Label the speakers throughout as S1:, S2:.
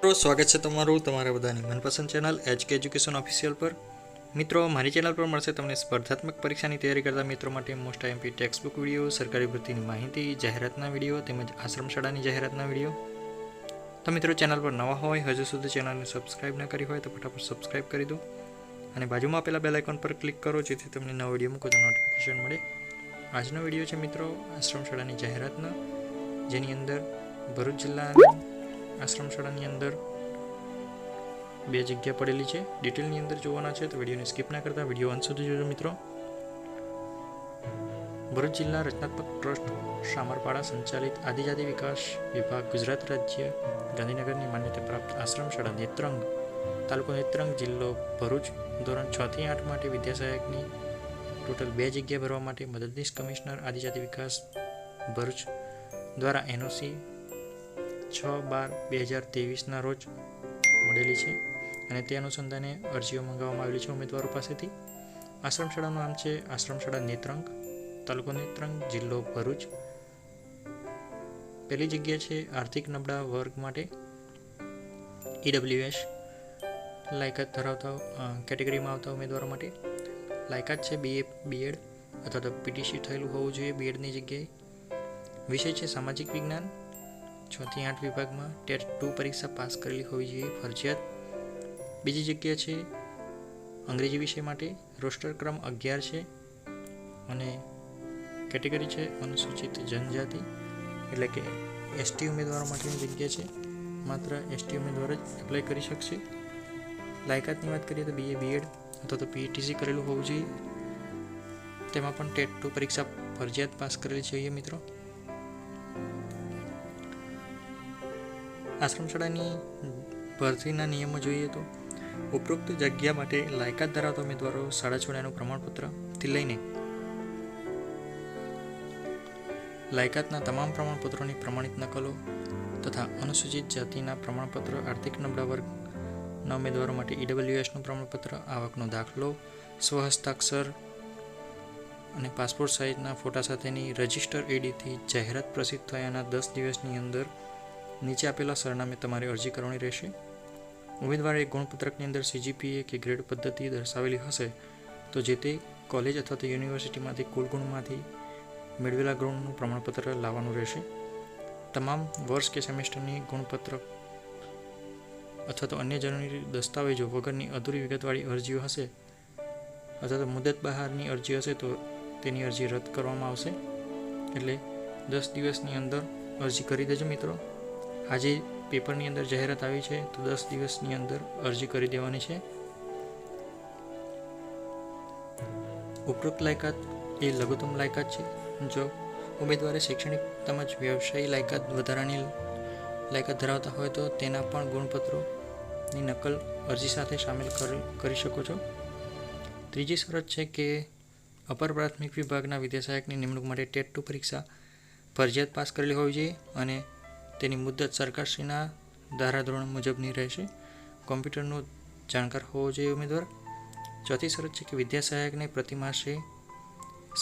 S1: મિત્રો, સ્વાગત છે તમારું તમારા બધાની મનપસંદ ચેનલ HK એજ્યુકેશન ઓફિશિયલ પર। મિત્રો, મારી ચેનલ પર મળશે તમને સ્પર્ધાત્મક પરીક્ષાની તૈયારી કરતા મિત્રો માટે મોસ્ટ આઈએમપી ટેક્સ્ટબુક વિડીયો, સરકારી ભરતીની માહિતી, જાહેરાતના વિડીયો તેમજ આશ્રમ શાળાની જાહેરાતના વિડીયો। તો મિત્રો, ચેનલ પર નવા હોય, હજુ સુધી ચેનલને સબસ્ક્રાઇબ ન કરી હોય તો ફટાફટ સબસ્ક્રાઇબ કરી દો અને બાજુમાં આપેલા બેલ આઇકોન પર ક્લિક કરો જેથી તમને નવા વિડીયો મૂકો તો નોટિફિકેશન મળે। આજનો વિડીયો છે મિત્રો આશ્રમ શાળાની જાહેરાતનો, જેની અંદર ભરૂચ જિલ્લાની આશ્રમ શાળાની અંદર બે જગ્યા પડેલી છે। ડિટેલની અંદર જોવાના છે તો વિડીયોને સ્કીપ ના કરતા વિડીયો અંત સુધી જોજો મિત્રો। ભરૂચ જિલ્લા રચનાત્મક ટ્રસ્ટ સામરપાડા સંચાલિત આદિજાતિ વિકાસ વિભાગ, ગુજરાત રાજ્ય, ગાંધીનગરની માન્યતા પ્રાપ્ત આશ્રમ શાળા નેત્રંગ, તાલુકો નેત્રંગ, જિલ્લો ભરૂચ, ધોરણ 6 થી 8 માટે વિદ્યાસહાયકની ટોટલ 2 જગ્યા ભરવા માટે મદદનીશ કમિશનર આદિજાતિ વિકાસ ભરૂચ દ્વારા NOC 6/12/2023 રોજ મળેલી છે અને તે અનુસંધાને અરજીઓ મંગાવવામાં આવેલી છે ઉમેદવારો પાસેથી। આશ્રમ શાળાનું નામ છે આશ્રમ શાળા નેત્રંગ, તાલુકો નેત્રંગ, જિલ્લો ભરૂચ। પહેલી જગ્યા છે આર્થિક નબળા વર્ગ માટે EWS લાયકાત ધરાવતા કેટેગરીમાં આવતા ઉમેદવારો માટે। લાયકાત છે BA BEd અથવા તો PTC થયેલું હોવું જોઈએ BEdની જગ્યાએ। વિષય છે સામાજિક વિજ્ઞાન। 6 થી 8 વિભાગમાં ટેટ 2 પરીક્ષા પાસ કરેલી હોવી જોઈએ ફરજિયાત। બીજી જગ્યા છે અંગ્રેજી વિષય માટે, રોસ્ટર ક્રમ 11 છે અને કેટેગરી છે અનુસૂચિત જનજાતિ એટલે કે ST ઉમેદવારો માટેની જગ્યા છે। માત્ર ST ઉમેદવાર જ એપ્લાય કરી શકશે। લાયકાતની વાત કરીએ તો BA BEd અથવા તો PTC કરેલું હોવું જોઈએ, તેમાં પણ ટેટ 2 પરીક્ષા ફરજિયાત પાસ કરેલી જોઈએ મિત્રો। આશ્રમ શાળાની ભરતીના નિયમો જોઈએ તો ઉપરોક્ત જગ્યા માટે લાયકાત ધરાવતા ઉમેદવારો શાળા છોડ્યાનું પ્રમાણપત્રથી લઈને લાયકાતના તમામ પ્રમાણપત્રોની પ્રમાણિત નકલો તથા અનુસૂચિત જાતિના પ્રમાણપત્ર, આર્થિક નબળા વર્ગના ઉમેદવારો માટે EWSનું પ્રમાણપત્ર, આવકનો દાખલો, સ્વહસ્તાક્ષર અને પાસપોર્ટ સાઇઝના ફોટા સાથેની રજિસ્ટર ADથી જાહેરાત પ્રસિદ્ધ થયાના 10 દિવસની અંદર નીચે આપેલા સરનામે તમારે અરજી કરવાની રહેશે। ઉમેદવારે ગુણપત્રકની અંદર CGPA કે ગ્રેડ પદ્ધતિ દર્શાવેલી હશે તો જે તે કોલેજ અથવા તો યુનિવર્સિટીમાંથી કુલ ગુણમાંથી મેળવેલા ગુણનું પ્રમાણપત્ર લાવવાનું રહેશે। તમામ વર્ષ કે સેમેસ્ટરની ગુણપત્રક અથવા તો અન્ય જરૂરી દસ્તાવેજો વગરની અધૂરી વિગતવાળી અરજીઓ હશે અથવા તો મુદત બહારની અરજી હશે તો તેની અરજી રદ કરવામાં આવશે। એટલે 10 દિવસની અંદર અરજી કરી દેજો મિત્રો। આજે પેપરની અંદર જાહેરાત આવી છે તો 10 દિવસની અંદર અરજી કરી દેવાની છે। ઉપરોક્ત લાયકાત એ લઘુત્તમ લાયકાત છે। જો ઉમેદવારે શૈક્ષણિક તેમજ વ્યવસાયી લાયકાત વધારાની લાયકાત ધરાવતા હોય તો તેના પણ ગુણપત્રોની નકલ અરજી સાથે સામેલ કરી શકો છો। ત્રીજી શરત છે કે અપર પ્રાથમિક વિભાગના વિદ્યાસહાયકની નિમણૂક માટે ટેટ 2 પરીક્ષા ફરજિયાત પાસ કરેલી હોવી જોઈએ અને તેની મુદત સરકારશ્રીના ધારાધોરણ મુજબની રહેશે। કોમ્પ્યુટરનો જાણકાર હોવો જોઈએ ઉમેદવાર। ચોથી શરત છે કે વિદ્યાસહાયકને પ્રતિ માસે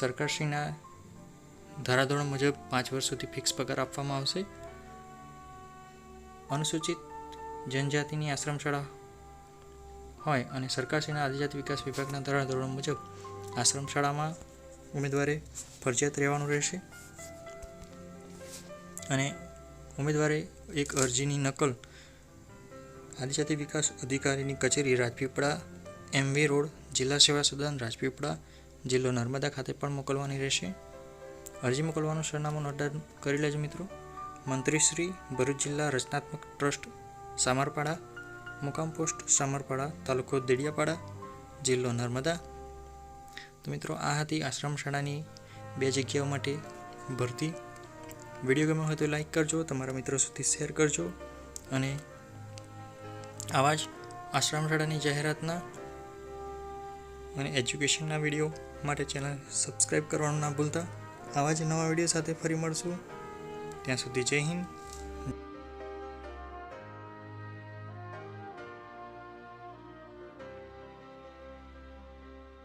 S1: સરકારશ્રીના ધારાધોરણ મુજબ 5 વર્ષ સુધી ફિક્સ પગાર આપવામાં આવશે। અનુસૂચિત જનજાતિની આશ્રમ શાળા હોય અને સરકારશ્રીના આદિજાતિ વિકાસ વિભાગના ધારાધોરણ મુજબ આશ્રમ શાળામાં ઉમેદવારે ફરજિયાત રહેવાનું રહેશે અને ઉમેદવારે એક અરજીની નકલ આદિજાતિ વિકાસ અધિકારીની કચેરી, રાજપીપળા MV રોડ, જિલ્લા સેવા સદન રાજપીપળા, જિલ્લો નર્મદા ખાતે પણ મોકલવાની રહેશે। અરજી મોકલવાનું સરનામું નોટ ડાઉન કરી લેજો મિત્રો। મંત્રીશ્રી, ભરૂચ જિલ્લા રચનાત્મક ટ્રસ્ટ સામરપાડા, મુકામ પોસ્ટ સામરપાડા, તાલુકો દેડિયાપાડા, જિલ્લો નર્મદા। તો મિત્રો, આ હતી આશ્રમ શાળાની 2 જગ્યાઓ માટે ભરતી। વિડીયો ગમ્યો હોય તો લાઈક કરજો, તમારા મિત્રો સુધી શેર કરજો અને આવા જ આશ્રમ શાળાની જાહેરાતના અને એજ્યુકેશનના વિડીયો માટે ચેનલ સબસ્ક્રાઈબ કરવાનું ના ભૂલતા। આવા જ નવા વિડીયો સાથે ફરી મળશું, ત્યાં સુધી જય હિન્દ,